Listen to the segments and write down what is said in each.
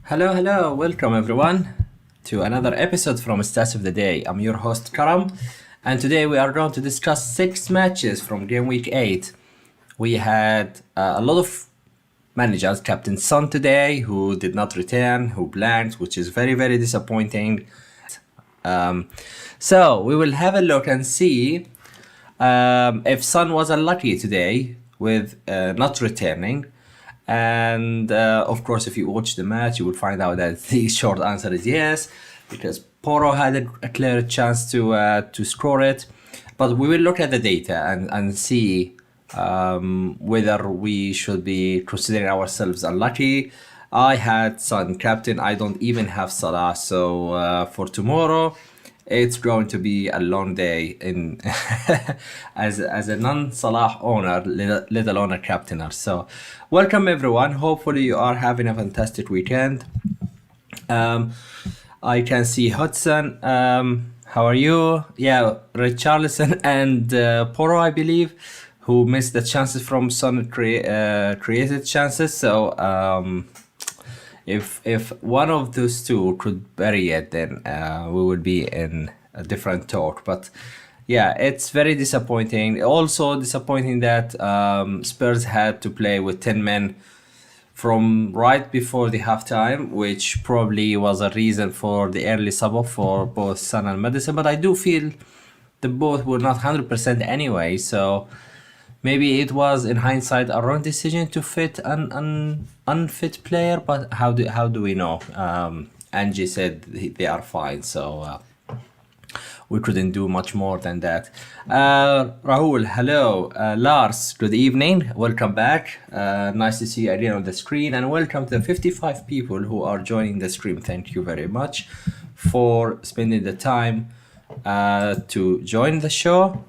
Hello, welcome everyone to another episode from Stats of the Day. I'm your host Karam, and today we are going to discuss 6 matches from Gameweek 8. We had a lot of managers, Captain Son today, who did not return, who blanked, which is very, very disappointing. So we will have a look and see if Son was unlucky today with not returning. And of course, if you watch the match, you will find out that the short answer is yes, because Poro had a clear chance to score it. But we will look at the data and see whether we should be considering ourselves unlucky. I had Son captain. I don't even have Salah, so for tomorrow, it's going to be a long day in as a non-Salah owner, let alone a captainer. So welcome everyone. Hopefully you are having a fantastic weekend. I can see Hudson. How are you? Yeah, Richarlison and Poro, I believe, who missed the chances from Son created chances. So if one of those two could bury it, then we would be in a different talk. But yeah, it's very disappointing. Also disappointing that Spurs had to play with 10 men from right before the halftime, which probably was a reason for the early sub-off for both Son and Madison. But I do feel the both were not 100% anyway, so maybe it was in hindsight a wrong decision to fit an unfit player, but how do we know? Angie said they are fine, so we couldn't do much more than that. Rahul, hello. Lars, good evening. Welcome back. Nice to see you again on the screen, and welcome to the 55 people who are joining the stream. Thank you very much for spending the time to join the show.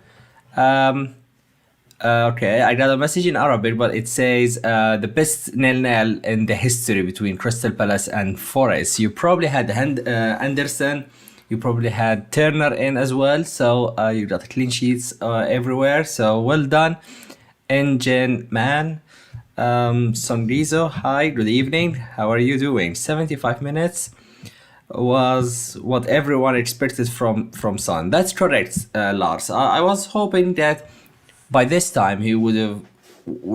Okay, I got a message in Arabic, but it says the best nil-nil in the history between Crystal Palace and Forest. You probably had Anderson, you probably had Turner in as well, so you got clean sheets everywhere, so well done. Engine Man, Songrizo, hi, good evening, how are you doing? 75 minutes was what everyone expected from Son. That's correct, Lars. I was hoping that by this time he would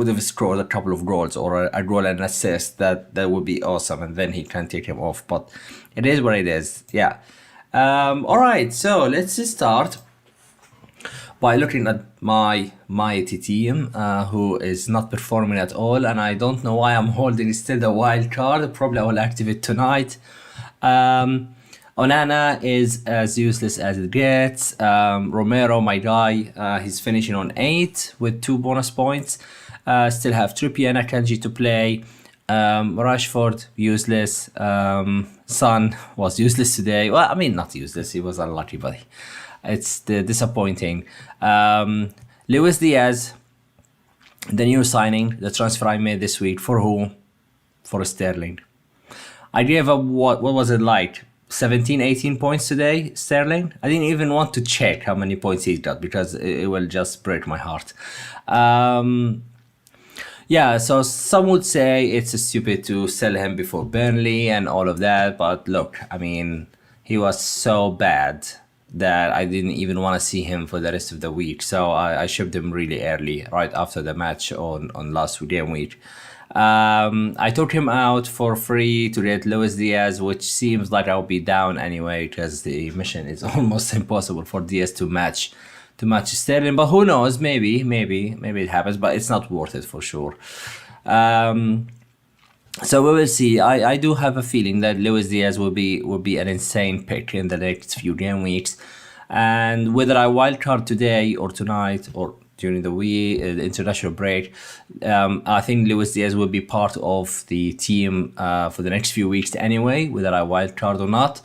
have scored a couple of goals or a goal and assist. That would be awesome, and then he can take him off. But it is what it is. Yeah. All right. So let's start by looking at my mighty team, who is not performing at all, and I don't know why I'm holding still the wild card. Probably I will activate tonight. Onana is as useless as it gets. Romero, my guy, he's finishing on 8 with 2 bonus points. Still have Trippier and Akanji to play. Rashford, useless. Son was useless today. Well, I mean, not useless. He was unlucky, but it's disappointing. Luis Diaz, the new signing, the transfer I made this week. For who? For Sterling. I gave up, what was it like? 17, 18 points today, Sterling. I didn't even want to check how many points he got because it will just break my heart. Yeah, so some would say it's stupid to sell him before Burnley and all of that. But look, I mean, he was so bad that I didn't even want to see him for the rest of the week. So I shipped him really early, right after the match on last game week. I took him out for free to get Luis Diaz, which seems like I'll be down anyway because the mission is almost impossible for Diaz to match Sterling. But who knows? Maybe it happens, but it's not worth it for sure. So we will see. I do have a feeling that Luis Diaz will be an insane pick in the next few game weeks, and whether I wildcard today or tonight or during the week, the international break, I think Luis Diaz will be part of the team for the next few weeks anyway, whether I wildcard or not.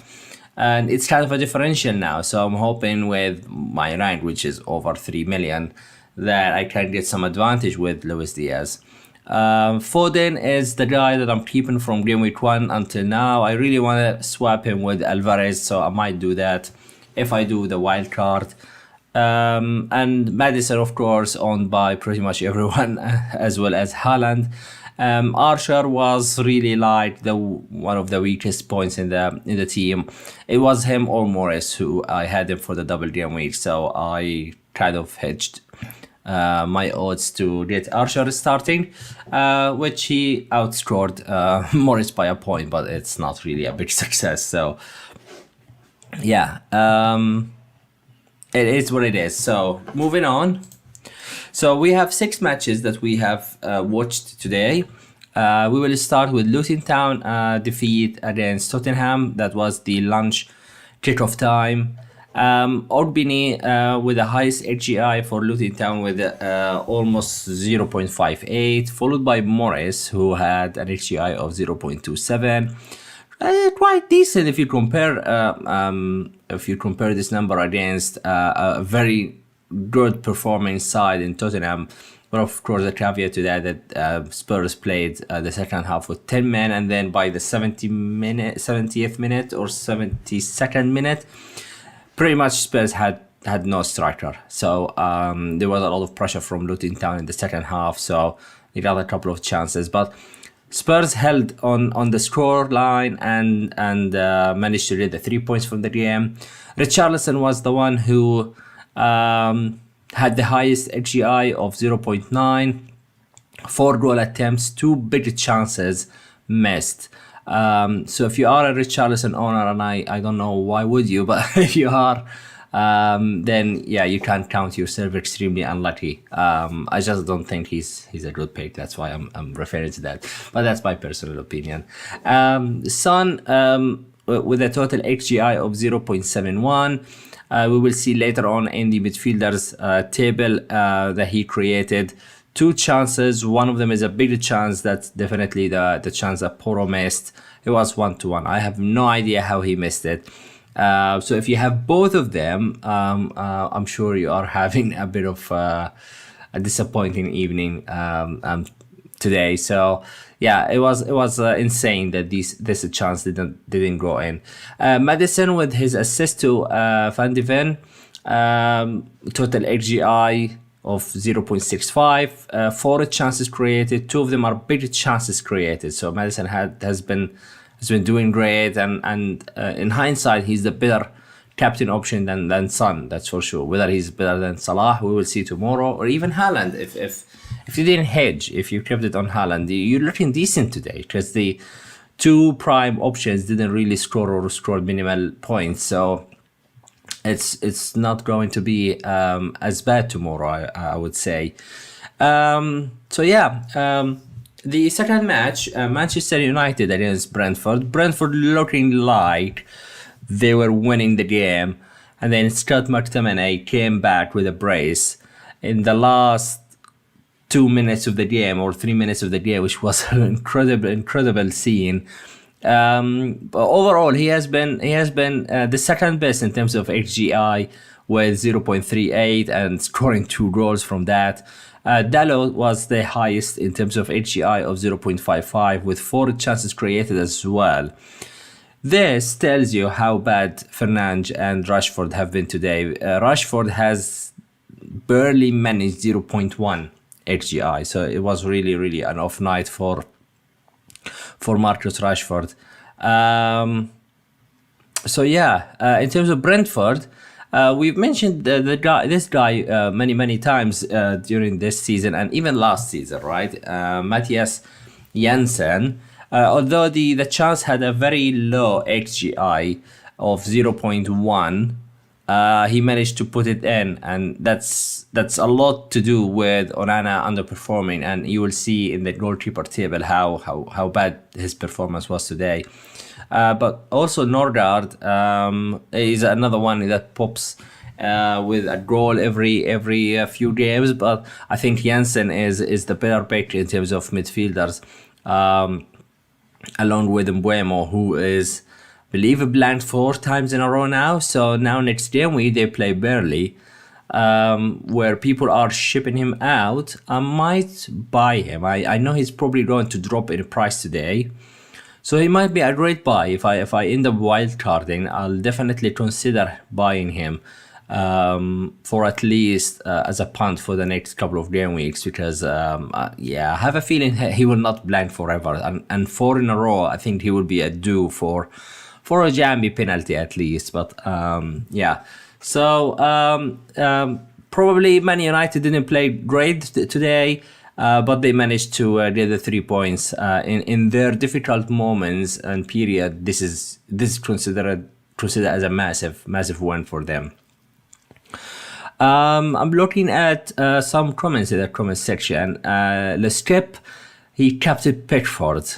And it's kind of a differential now, so I'm hoping with my rank, which is over 3 million, that I can get some advantage with Luis Diaz. Foden is the guy that I'm keeping from game week 1 until now. I really want to swap him with Alvarez, so I might do that if I do the wild card. And Madison, of course, owned by pretty much everyone, as well as Haaland. Archer was really like the one of the weakest points in the team. It was him or Morris who I had him for the double game week, so I kind of hedged my odds to get Archer starting, which he outscored Morris by a point, but it's not really a big success. So yeah, it is what it is. So moving on. So we have 6 matches that we have watched today. We will start with Luton Town defeat against Tottenham. That was the lunch kickoff time. Orbini with the highest HGI for Luton Town with almost 0.58, followed by Morris, who had an HGI of 0.27. Quite decent if you compare this number against a very good performing side in Tottenham. But of course, the caveat to that Spurs played the second half with 10 men, and then by the 70th minute or 72nd minute, pretty much Spurs had no striker. So there was a lot of pressure from Luton Town in the second half. So they got a couple of chances, but Spurs held on the score line and managed to get the 3 points from the game. Richarlison was the one who had the highest XGI of 0.9, 4 goal attempts, 2 big chances missed. So if you are a Richarlison owner, and I don't know why would you, but if you are, then yeah, you can count yourself extremely unlucky. I just don't think he's a good pick. That's why I'm referring to that. But that's my personal opinion. Son with a total XGI of 0.71. We will see later on in the midfielders table that he created 2 chances. One of them is a bigger chance. That's definitely the chance that Poro missed. It was 1-1. I have no idea how he missed it. So if you have both of them, I'm sure you are having a bit of a disappointing evening today. So yeah, it was insane that this chance didn't go in. Madison with his assist to Van de Ven, total XGI of 0.65, 4 chances created, 2 of them are big chances created. So Madison has been doing great, and in hindsight, he's the better captain option than Son, that's for sure. Whether he's better than Salah, we will see tomorrow, or even Haaland. If you didn't hedge, if you kept it on Haaland, you're looking decent today, because the 2 prime options didn't really score or scored minimal points. So it's not going to be as bad tomorrow, I would say. So yeah. The second match, Manchester United against Brentford. Brentford looking like they were winning the game, and then Scott McTominay came back with a brace in the last 2 minutes of the game or 3 minutes of the game, which was an incredible scene. But overall, he has been the second best in terms of XGI with 0.38 and scoring 2 goals from that. Dalot was the highest in terms of HGI of 0.55 with 4 chances created as well. This tells you how bad Fernandes and Rashford have been today. Rashford has barely managed 0.1 XGI, so it was really an off night for Marcus Rashford. So yeah, in terms of Brentford, we've mentioned this guy many times during this season and even last season, right? Matthias Jansen. Although the chance had a very low XGI of 0.1, he managed to put it in, and that's a lot to do with Onana underperforming, and you will see in the goalkeeper table how bad his performance was today. But also Norgard is another one that pops with a goal every few games, but I think Jansen is the better pick in terms of midfielders, along with Mbuemo, who is, I believe, blanked 4 times in a row now. So now next game they play Burnley, where people are shipping him out. I might buy him. I know he's probably going to drop in price today, so he might be a great buy. If I end up wildcarding, I'll definitely consider buying him. for at least as a punt for the next couple of game weeks, because yeah, I have a feeling he will not blank forever, and 4 in a row I think he will be a due for a Jambi penalty at least. But yeah, so probably Man United didn't play great today, but they managed to get the 3 points in their difficult moments and period. This is considered as a massive win for them. I'm looking at some comments in the comment section. Leskip, he captured Pickford.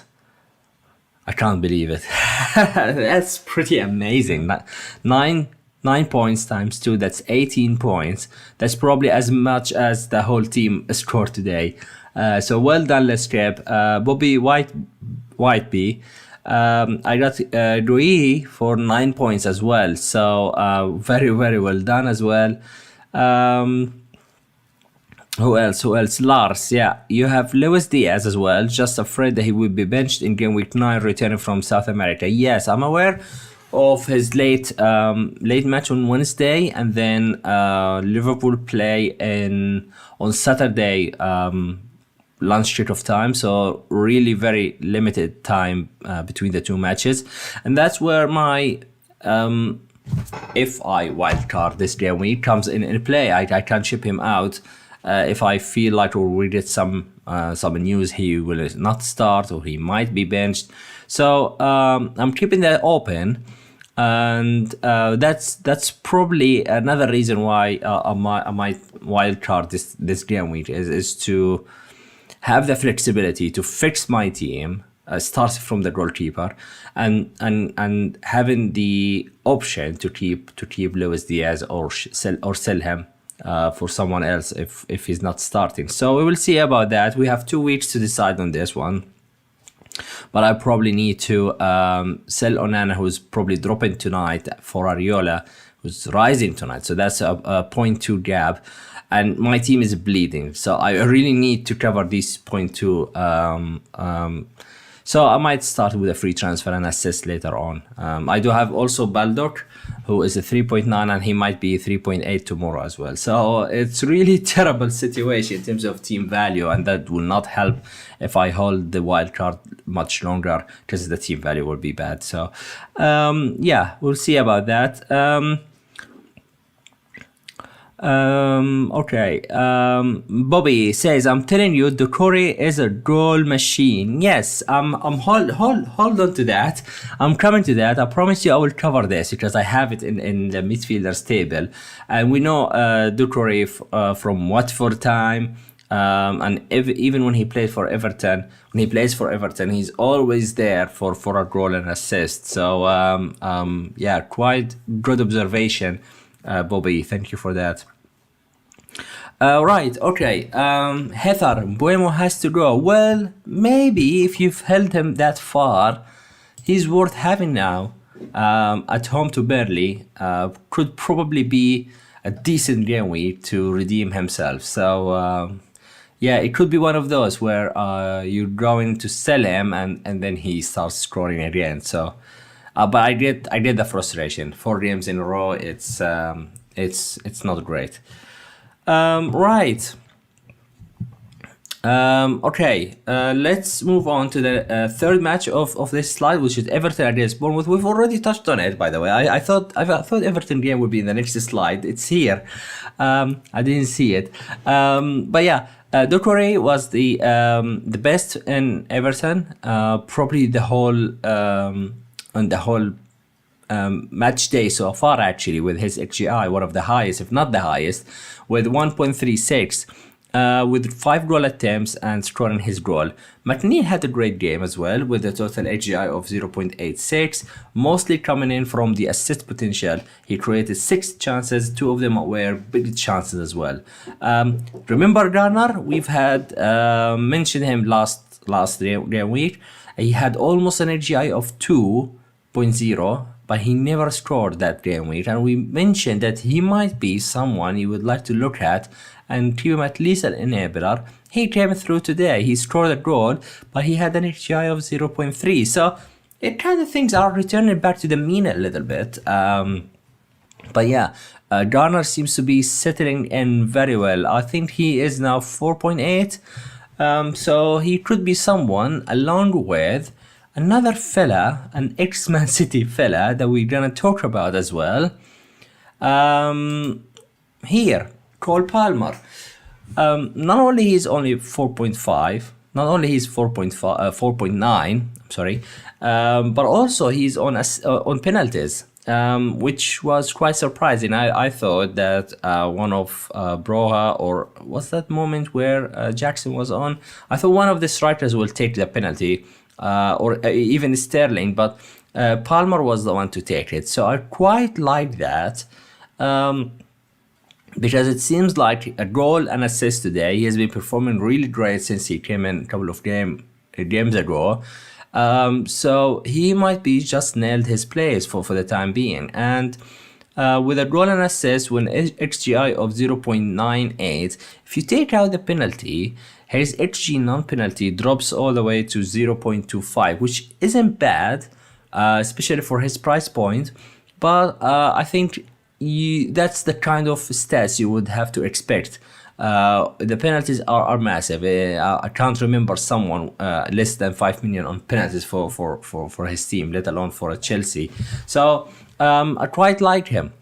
I can't believe it. That's pretty amazing. 9 points times 2, that's 18 points. That's probably as much as the whole team scored today. So well done, Leskip. Bobby Whiteby. I got Rui for 9 points as well. So very well done as well. Who else? Lars, yeah. You have Luis Diaz as well. Just afraid that he will be benched in game week 9 returning from South America. Yes, I'm aware of his late match on Wednesday, and then Liverpool play on Saturday, lunch treat of time, so really very limited time between the two matches, and that's where my if I wildcard this game week comes in play. I can ship him out if I feel like, or we get some news he will not start or he might be benched. So I'm keeping that open, and that's probably another reason why I might wildcard this game week is to have the flexibility to fix my team, starting from the goalkeeper, and having the option to keep Luis Diaz or sell him for someone else if he's not starting. So we will see about that. We have 2 weeks to decide on this one, but I probably need to sell Onana, who's probably dropping tonight, for Areola, who's rising tonight. So that's a 0.2 gap. And my team is bleeding, so I really need to cover this 0.2. So I might start with a free transfer and assist later on. I do have also Baldock, who is a 3.9, and he might be 3.8 tomorrow as well. So it's really terrible situation in terms of team value, and that will not help if I hold the wild card much longer, because the team value will be bad. So yeah, we'll see about that. Okay. Bobby says, I'm telling you, Doucouré is a goal machine. Yes, hold on to that. I'm coming to that. I promise you I will cover this, because I have it in the midfielders table, and we know Doucouré from Watford time, and even when he plays for Everton, he's always there for a goal and assist. So yeah, quite good observation, Bobby. Thank you for that. Right, okay. Heather, Buemo has to go. Well, maybe if you've held him that far, he's worth having now. At home to Burnley, could probably be a decent game week to redeem himself. So yeah, it could be one of those where you're going to sell him and then he starts scoring again. So but I get the frustration. 4 games in a row, it's not great. Right. Okay. Let's move on to the third match of this slide, which is Everton against Bournemouth. We've already touched on it, by the way. I thought Everton game would be in the next slide. It's here. I didn't see it. But yeah, Doucouré was the best in Everton. Probably the whole match day so far, actually, with his XGI, one of the highest, if not the highest, with 1.36, with 5 goal attempts and scoring his goal. McNeil had a great game as well, with a total XGI of 0.86, mostly coming in from the assist potential. He created 6 chances, 2 of them were big chances as well. Remember Garner? We've had mentioned him last game week. He had almost an XGI of 2.0, but he never scored that game week, and we mentioned that he might be someone you would like to look at and keep him at least an enabler. He came through today. He scored a goal, but he had an XGI of 0.3. So it kind of things are returning back to the mean a little bit. But yeah, Garner seems to be settling in very well. I think he is now 4.8. So he could be someone along with another fella, an ex-Man City fella that we're gonna talk about as well. Here, Cole Palmer. Not only he's only 4.5, not only he's 4.5, 4.9, I'm sorry, but also he's on penalties, which was quite surprising. I thought that one of Broha, or what's that moment where Jackson was on? I thought one of the strikers will take the penalty, or even Sterling, but Palmer was the one to take it. So I quite like that. Because it seems like a goal and assist today. He has been performing really great since he came in a couple of games ago. So he might be just nailed his place for the time being. And with a goal and assist with an XGI of 0.98, if you take out the penalty, his XG non-penalty drops all the way to 0.25, which isn't bad, especially for his price point. But I think that's the kind of stats you would have to expect. The penalties are massive. I can't remember someone less than 5 million on penalties for his team, let alone for a Chelsea. So I quite like him,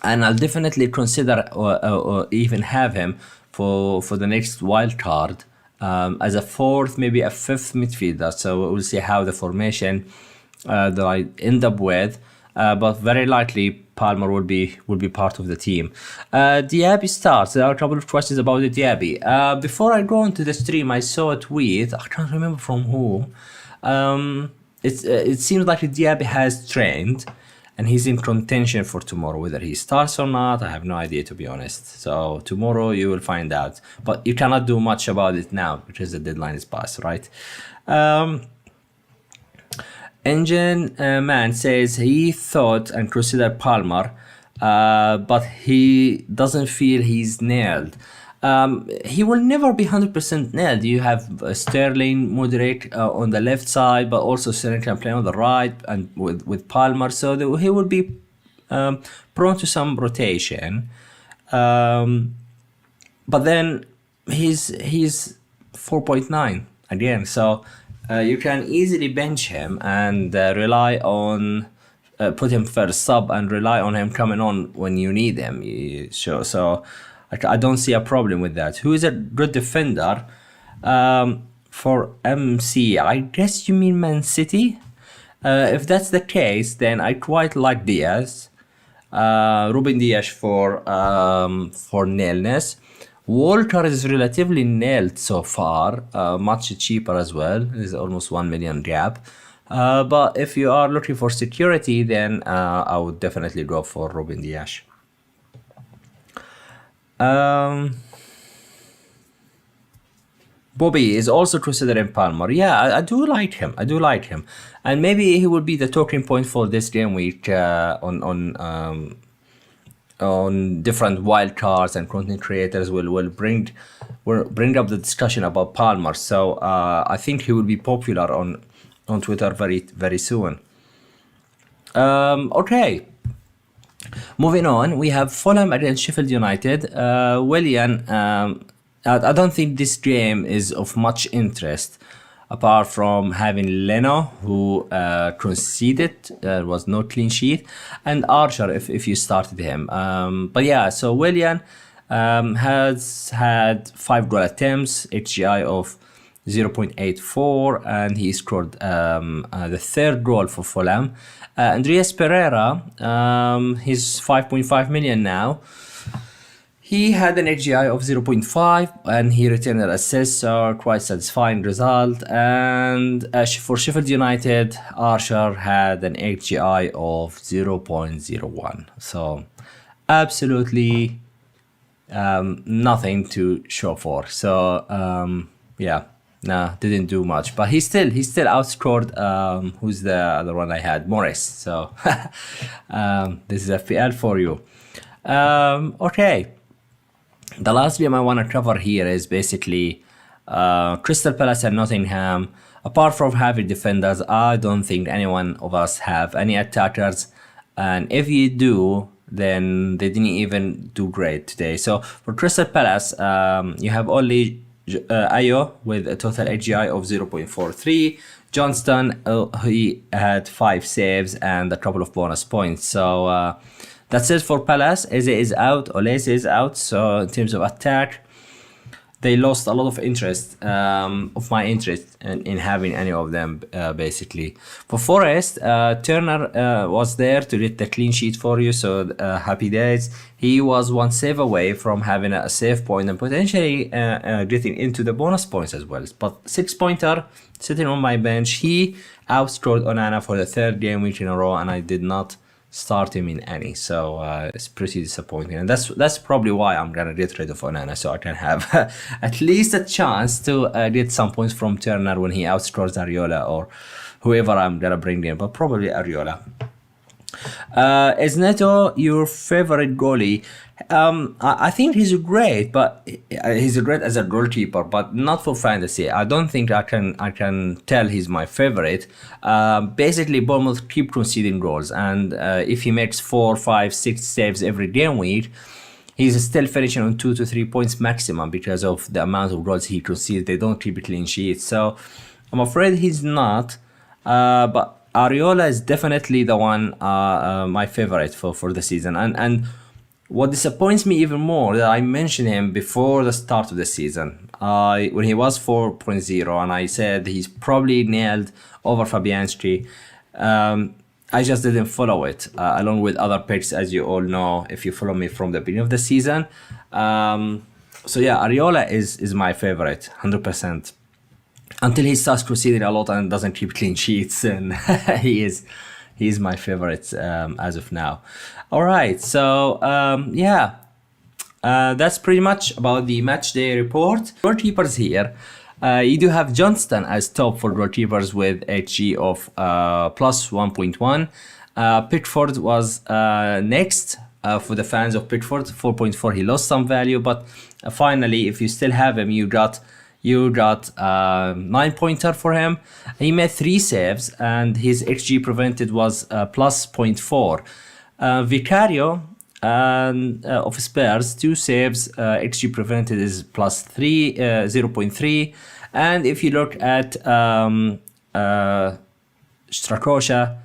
and I'll definitely consider or even have him for the next wild card as a fourth, maybe a fifth midfielder. So we'll see how the formation that I end up with. But very likely Palmer will be part of the team. Diaby starts. There are a couple of questions about the Diaby. Before I go into the stream, I saw a tweet. I can't remember from whom. It seems like the Diaby has trained, and he's in contention for tomorrow. Whether he starts or not, I have no idea, to be honest. So tomorrow you will find out. But you cannot do much about it now because the deadline is passed, right? Engine Man says he thought and considered Palmer, but he doesn't feel he's nailed. He will never be 100% nailed. You have Sterling, Modric on the left side, but also Sterling can play on the right and with Palmer, so he will be prone to some rotation. But then he's 4.9 again, so you can easily bench him and rely on put him first sub and rely on him coming on when you need him. So I don't see a problem with that. Who is a good defender for MC? I guess you mean Man City. If that's the case, then I quite like Diaz, Ruben Diaz for nailness. Walker is relatively nailed so far, much cheaper as well. There's almost 1 million gap. But if you are looking for security, then I would definitely go for Ruben Diaz. Bobby is also considering Palmer. Yeah, I do like him. And maybe he will be the talking point for this game week on different wild cards, and content creators will bring up the discussion about Palmer. So I think he will be popular on Twitter very, very soon. Okay, moving on, we have Fulham against Sheffield United. William, I don't think this game is of much interest, apart from having Leno, who conceded, was no clean sheet, and Archer if you started him. But yeah, so William has had 5 goal attempts, XGI of 0.84, and he scored the third goal for Fulham. Andreas Pereira, he's 5.5 million now. He had an XGI of 0.5 and he returned an assist, so quite satisfying result. And for Sheffield United, Archer had an XGI of 0.01. So absolutely nothing to show for. So yeah, no, didn't do much. But he still outscored who's the other one I had? Morris. So this is FPL for you. Okay. The last game I want to cover here is basically Crystal Palace and Nottingham. Apart from having defenders, I don't think anyone of us have any attackers. And if you do, then they didn't even do great today. So for Crystal Palace, you have only Ayo with a total HGI of 0.43. Johnston, he had 5 saves and a couple of bonus points. So that's it for Palace. Eze is out, Olese is out. So in terms of attack, they lost a lot of interest, of my interest in having any of them, basically. For Forest, Turner was there to get the clean sheet for you, so happy days. He was 1 save away from having a save point and potentially getting into the bonus points as well. But 6-pointer sitting on my bench, he outscored Onana for the 3rd game week in a row, and I did not start him in any, so it's pretty disappointing, and that's probably why I'm gonna get rid of Onana, so I can have at least a chance to get some points from Turner when he outscores Ariola or whoever I'm gonna bring in, but probably Ariola. Is Neto your favorite goalie? I think he's great, but he's great as a goalkeeper, but not for fantasy. I don't think I can tell he's my favorite. Basically, Bournemouth keep conceding goals, and if he makes 4, 5, 6 saves every game week, he's still finishing on 2 to 3 points maximum because of the amount of goals he concedes. They don't keep a clean sheet, so I'm afraid he's not. But Ariola is definitely the one, my favorite for the season, and what disappoints me even more that I mentioned him before the start of the season, when he was 4.0, and I said he's probably nailed over Fabianski. I just didn't follow it, along with other picks, as you all know if you follow me from the beginning of the season. So yeah, Ariola is my favorite, 100%. Until he starts conceding a lot and doesn't keep clean sheets, and he is my favorite as of now. All right, so yeah, that's pretty much about the match day report. Goalkeepers here, you do have Johnston as top for goalkeepers with HG of plus 1.1. Pickford was next. For the fans of Pickford, 4.4. He lost some value, but finally, if you still have him, you got 9-pointer for him. He made 3 saves, and his XG prevented was plus 0.4. Vicario of Spurs, 2 saves, XG prevented is plus 0.3. And if you look at Strakosha,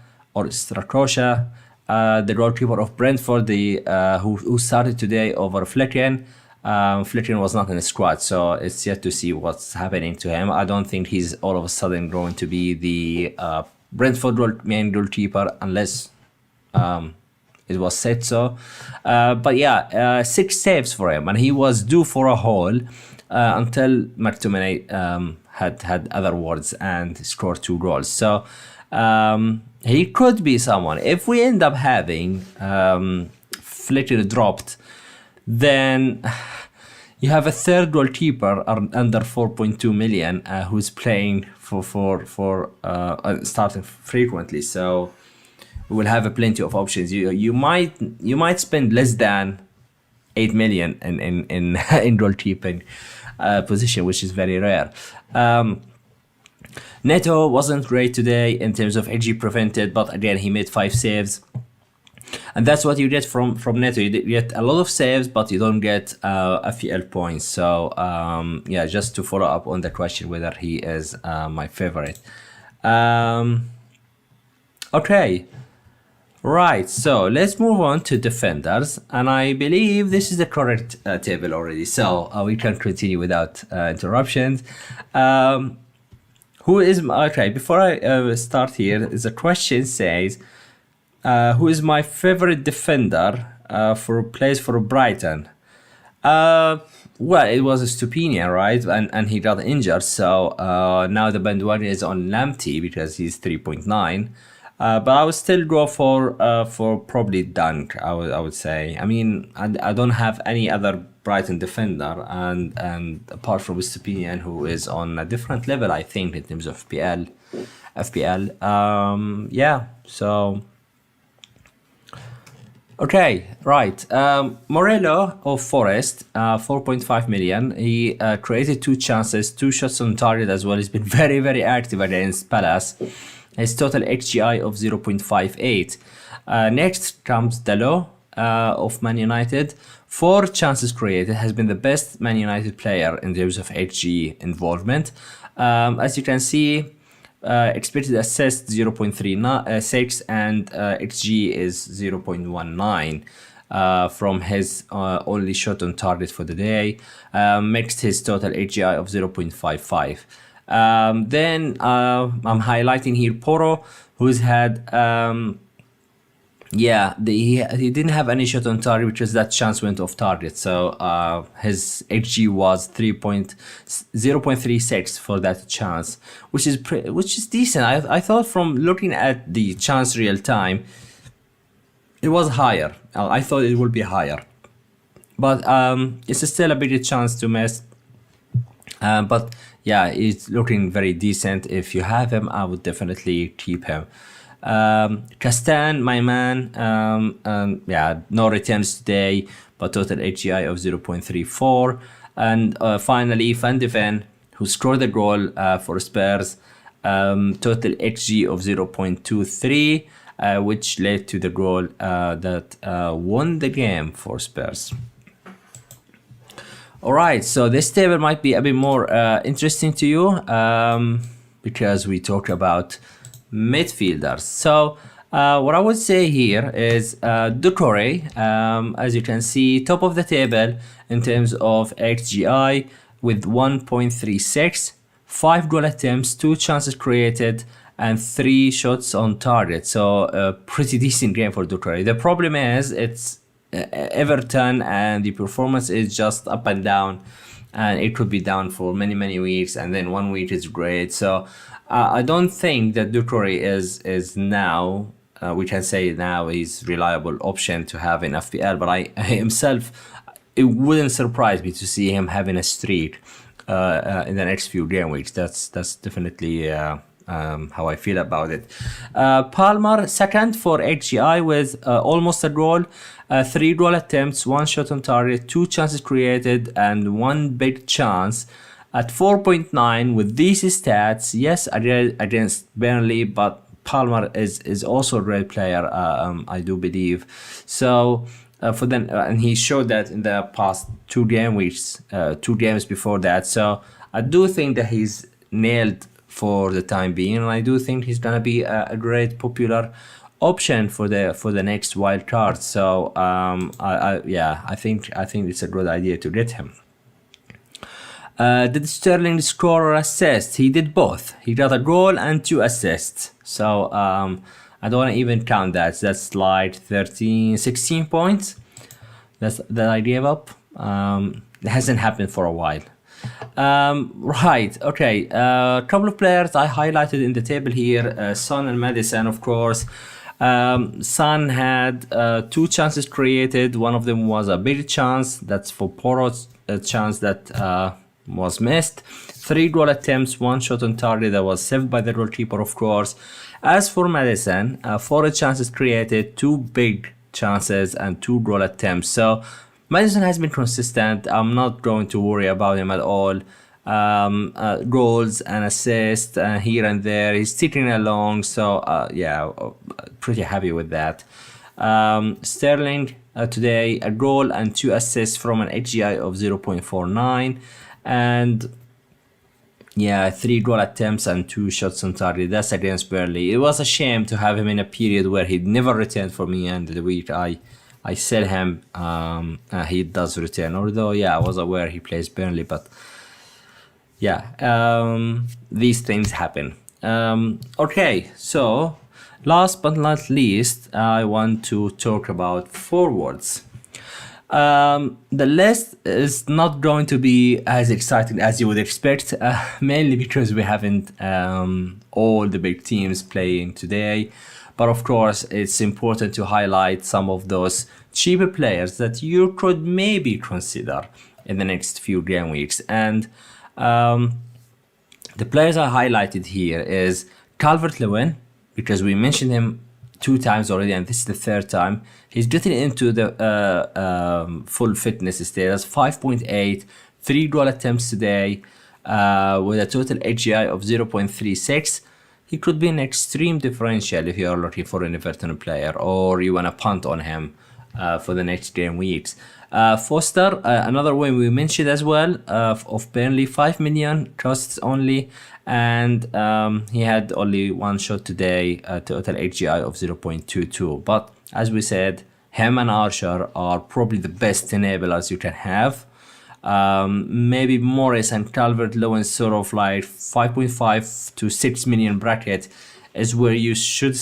the goalkeeper of Brentford, who started today over Flecken. Flecken was not in the squad, so it's yet to see what's happening to him. I don't think he's all of a sudden going to be the Brentford main goalkeeper unless it was said so. But yeah, 6 saves for him, and he was due for a haul until McTominay had other words and scored 2 goals. So he could be someone. If we end up having Flecken dropped, then you have a 3rd goalkeeper under 4.2 million who's playing for starting frequently. So we will have plenty of options. You might spend less than 8 million in goalkeeping position, which is very rare. Neto wasn't great today in terms of XG prevented, but again he made 5 saves. And that's what you get from Neto. You get a lot of saves, but you don't get FPL points. So yeah, just to follow up on the question whether he is my favorite. Okay, right. So let's move on to defenders, and I believe this is the correct table already. So we can continue without interruptions. Who is okay? Before I start here, the question says. Who is my favorite defender plays for Brighton? Well, it was Stupinian, right? And he got injured, so now the bandwagon is on Lamptey because he's 3.9. But I would still go for probably Dunk. I would say. I mean, I don't have any other Brighton defender, and apart from Stupinian, who is on a different level, I think, in terms of FPL. Yeah. So. Okay, right. Morello of Forest, 4.5 million. He created 2 chances, 2 shots on target as well. He's been very, very active against Palace. His total XGI of 0.58. Next comes Dalot of Man United, 4 chances created, has been the best Man United player in terms of XG involvement. As you can see, expected assist 0.36 and XG is 0.19 from his only shot on target for the day. Makes his total AGI of 0.55. Then I'm highlighting here Porro, who's had he didn't have any shot on target because that chance went off target. So his XG was 0.36 for that chance, which is decent. I thought from looking at the chance real time, it was higher. I thought it would be higher, but it's still a bigger chance to miss. But yeah, it's looking very decent. If you have him, I would definitely keep him. Castan, my man, no returns today, but total HGI of 0.34. And finally, Van de Ven, who scored the goal for Spurs, total XG of 0.23, which led to the goal that won the game for Spurs. All right, so this table might be a bit more interesting to you because we talk about midfielders. So what I would say here is Doucouré, as you can see, top of the table in terms of XGI with 1.36, 5 goal attempts, 2 chances created, and 3 shots on target. So a pretty decent game for Doucouré. The problem is it's Everton and the performance is just up and down, and it could be down for many weeks, and then 1 week is great. So I don't think that Doucouré is now, we can say now, is reliable option to have in FPL, but I himself, it wouldn't surprise me to see him having a streak in the next few game weeks. That's definitely how I feel about it. Palmer second for XGI with almost a goal, 3 goal attempts, 1 shot on target, 2 chances created, and 1 big chance. At 4.9 with these stats, yes, against Burnley, but Palmer is also a great player, I do believe. So for them, and he showed that in the past 2 game weeks, 2 games before that. So I do think that he's nailed for the time being, and I do think he's gonna be a great popular option for the next wild card. So I think it's a good idea to get him. Did Sterling score or assist? He did both. He got a goal and 2 assists. So I don't want to even count that. That's like 16 points that I gave up. It hasn't happened for a while. Right, okay. A couple of players I highlighted in the table here. Son and Madison, of course. Son had 2 chances created. One of them was a big chance. That's for Porro's chance that was missed. 3 goal attempts, 1 shot on target that was saved by the goalkeeper, of course. As for Madison, 4 chances created, 2 big chances, and 2 goal attempts. So Madison has been consistent. I'm not going to worry about him at all. Goals and assists here and there. He's ticking along. So pretty happy with that. Sterling today, a goal and 2 assists from an XGI of 0.49. And 3 goal attempts and 2 shots on target. That's against Burnley. It was a shame to have him in a period where he never returned for me, and the week I sell him, he does return. Although I was aware he plays Burnley, but these things happen. Okay, so last but not least, I want to talk about forwards. The list is not going to be as exciting as you would expect, mainly because we haven't all the big teams playing today. But of course, it's important to highlight some of those cheaper players that you could maybe consider in the next few game weeks. And the players I highlighted here is Calvert-Lewin, because we mentioned him 2 times already, and this is the 3rd time. He's getting into the full fitness status, 5.8, 3 goal attempts today, with a total HGI of 0.36. He could be an extreme differential if you're looking for an Everton player or you want to punt on him. for the next game weeks. Foster, another one we mentioned as well, of Burnley, 5 million costs only, and he had only one shot today, total HGI of 0.22. But as we said, him and Archer are probably the best enablers you can have. Maybe Morris and Calvert-Lewin sort of like 5.5 to 6 million bracket is where you should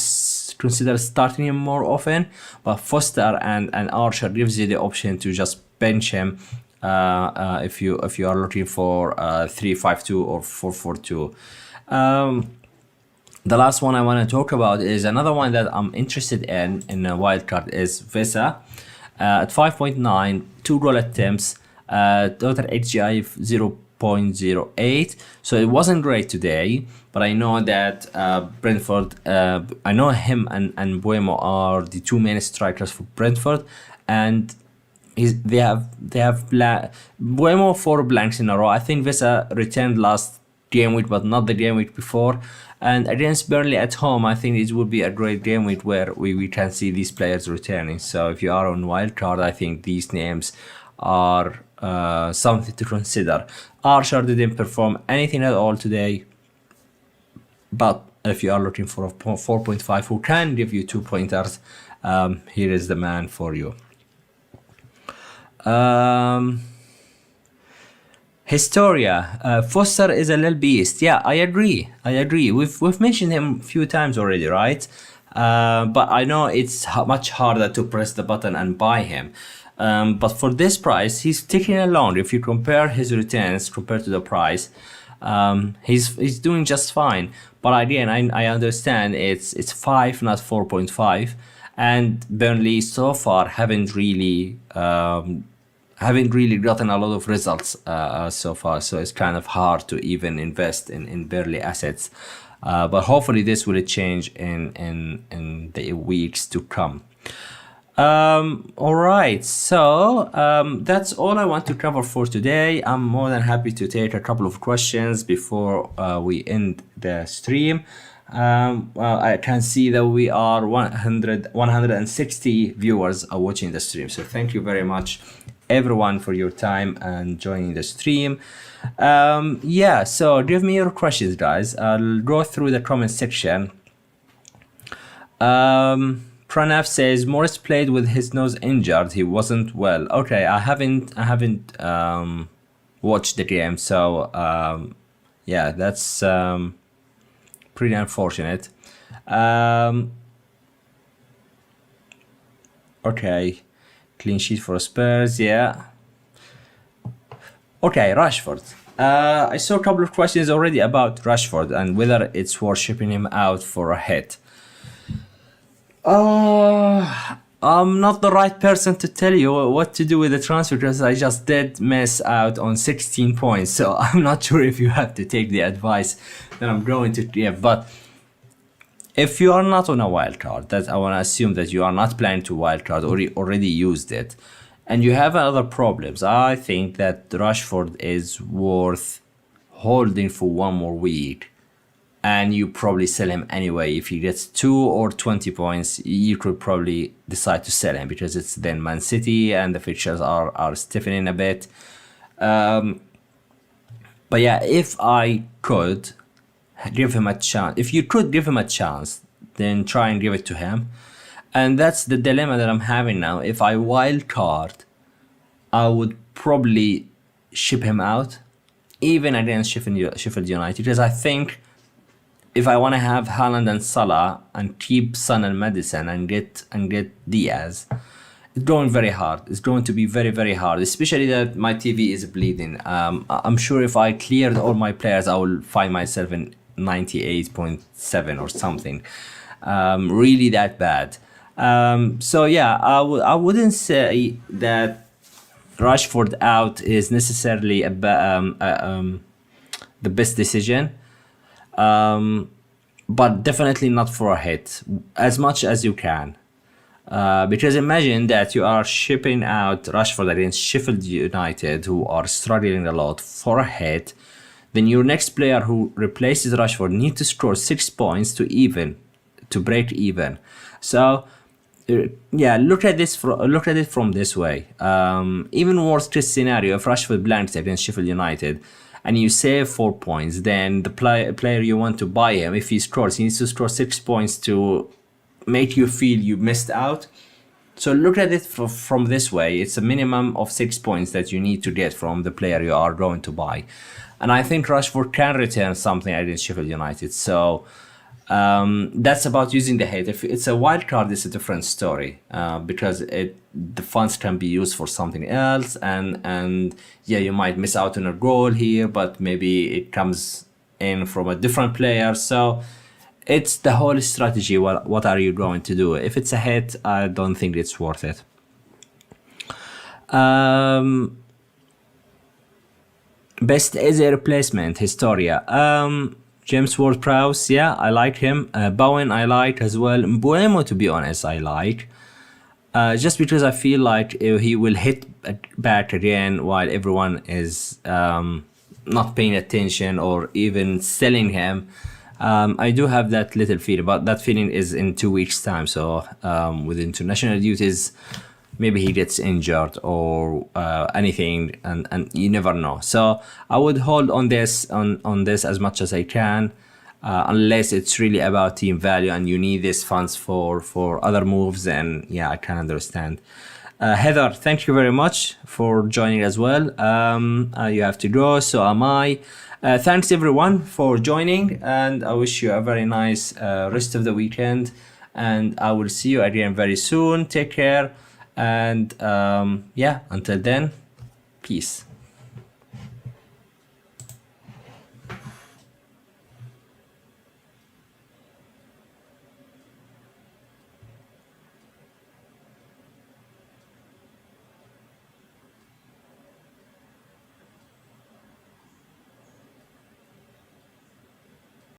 consider starting him more often. But Foster and Archer gives you the option to just bench him if you are looking for 3-5-2 or 4-4-2. The last one I want to talk about is another one that I'm interested in a wildcard is Visa. At 5.9, 2 goal attempts, total HGI of 0.08. So it wasn't great today, but I know that Brentford, I know him and Buemo are the two main strikers for Brentford, and they have Buemo 4 blanks in a row. I think Visa returned last game week, but not the game week before. And against Burnley at home, I think it would be a great game week where we can see these players returning. So if you are on wildcard, I think these names are something to consider. Archer didn't perform anything at all today, but if you are looking for a 4.5 who can give you 2 pointers, here is the man for you. Historia, Foster is a little beast. Yeah, I agree. We've mentioned him a few times already, right? But I know it's much harder to press the button and buy him. But for this price, he's ticking along. If you compare his returns compared to the price, he's doing just fine. But again, I understand it's 5, not 4.5, and Burnley so far haven't really gotten a lot of results so far. So it's kind of hard to even invest in Burnley assets. But hopefully this will change in the weeks to come. All right, so that's all I want to cover for today. I'm more than happy to take a couple of questions before we end the stream. Well, I can see that we are 160 viewers are watching the stream, so thank you very much everyone for your time and joining the stream. Yeah, so give me your questions, guys. I'll go through the comment section. Pranav says Morris played with his nose injured. He wasn't well. Okay, I haven't watched the game, so yeah, that's pretty unfortunate. Okay, clean sheet for Spurs. Yeah. Okay, Rashford. I saw a couple of questions already about Rashford and whether it's worth shipping him out for a hit. I'm not the right person to tell you what to do with the transfer because I just did miss out on 16 points. So I'm not sure if you have to take the advice that I'm going to give. But if you are not on a wildcard, that I want to assume that you are not planning to wildcard or you already used it, and you have other problems, I think that Rashford is worth holding for one more week. And you probably sell him anyway. If he gets 2 or 20 points, you could probably decide to sell him because it's then Man City and the fixtures are stiffening a bit. But yeah, if I could give him a chance, if you could give him a chance, then try and give it to him. And that's the dilemma that I'm having now. If I wild card, I would probably ship him out, even against Sheffield United, because I think if I want to have Haaland and Salah and keep Son and Madison and get Diaz, it's going very hard. It's going to be very, very hard, especially that my TV is bleeding. I'm sure if I cleared all my players, I will find myself in 98.7 or something. Really that bad. So yeah, I wouldn't say that Rashford out is necessarily the best decision. But definitely not for a hit, as much as you can. Because imagine that you are shipping out Rashford against Sheffield United, who are struggling a lot, for a hit. Then your next player who replaces Rashford needs to score 6 points to break even. So yeah, look at it from this way. Even worst case scenario, if Rashford blanks against Sheffield United, and you save 4 points, then the player you want to buy him, if he scores, he needs to score 6 points to make you feel you missed out. So look at it from this way. It's a minimum of 6 points that you need to get from the player you are going to buy. And I think Rashford can return something against Sheffield United. So that's about using the hate. If it's a wild card, it's a different story because the funds can be used for something else. And yeah, you might miss out on a goal here, but maybe it comes in from a different player. So it's the whole strategy. What are you going to do? If it's a hit, I don't think it's worth it. Best as a replacement, Historia. James Ward-Prowse, yeah, I like him. Bowen, I like as well. Mbuemo, to be honest, I like. Just because I feel like he will hit back again while everyone is not paying attention or even selling him. I do have that little feeling, but that feeling is in 2 weeks' time. So with international duties, maybe he gets injured or anything, and you never know. So I would hold on this as much as I can, unless it's really about team value and you need these funds for other moves. And yeah, I can understand. Heather, thank you very much for joining as well. You have to go, so am I. Thanks everyone for joining, and I wish you a very nice rest of the weekend, and I will see you again very soon. Take care, and yeah, until then, peace.